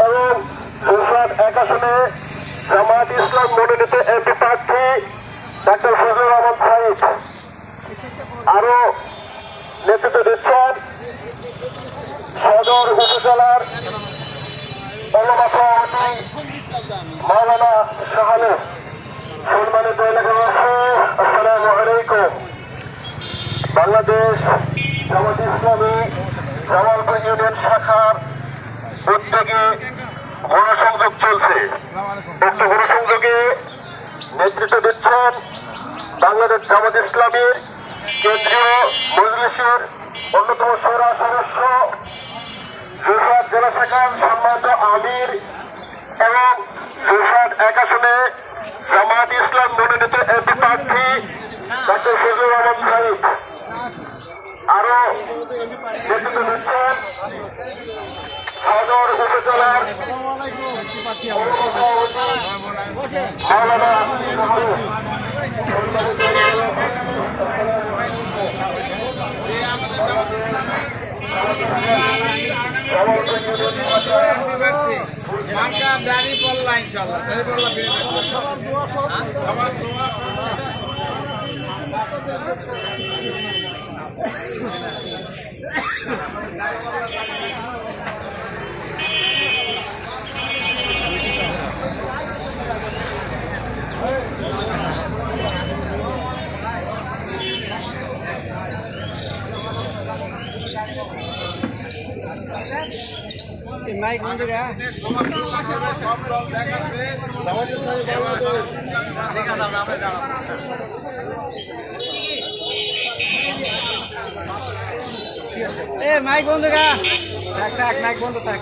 এবং গুজরাট 1 আসনে জামায়াত ইসলাম মনোনীত এমপি প্রার্থী ডাক্তার ফজলুর রহমান সাইদ। আরো নেতৃত্ব দিচ্ছেন সদর উপজেলার ওলামা সভাপতি মাওলানা শাহানূর। সম্মানিত এলাকাবাসী, আসসালামু আলাইকুম। বাংলাদেশ জামায়াত ইসলামী জামালপুর ইউনিয়ন শাখার উদ্যোগে গণসংযোগ চলছে। উক্ত গণসংযোগে নেতৃত্ব দিচ্ছেন বাংলাদেশ জামায়াত ইসলামীর কেন্দ্রীয় মজলিসের অন্যতম শোরা সদস্য গুজরাট জেলা শাখার সম্মানিত আমির এবং গুজরাট 1 আসনে জামায়াত ইসলাম মনোনীত এমপি প্রার্থী ডাক্তার ফজলুর রহমান সাইদ। আরো নেতৃত্ব দিচ্ছেন সদর উপজেলার মাওলানা শাহানূর। দাড়ি পড়লা ইনশাল্লাহ, দাড়ি পড়লা সবার দোয়া। মাইক বন্ধ রে। সব দল দেখা শেষ। মাইক বন্ধ রে। থাক মাইক বন্ধ থাক।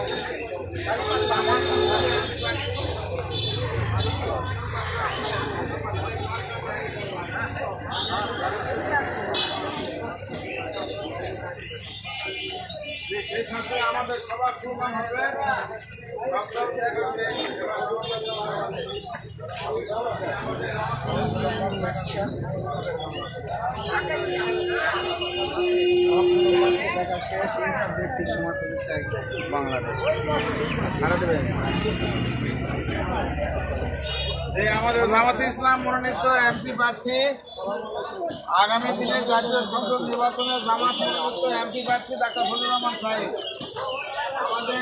সেই সাথে আমাদের সবার প্রোগ্রাম হবে। ব্যক্তি সমাজ চাই বাংলাদেশ সারা দেবেন। এই আমাদের জামাতে ইসলাম মনোনীত এমপি প্রার্থী, আগামী দিনে জাতীয় সংসদ নির্বাচনে জামাত মনোনীত এমপি প্রার্থী ডাক্তার ফজলুর রহমান সাইদ। আমাদের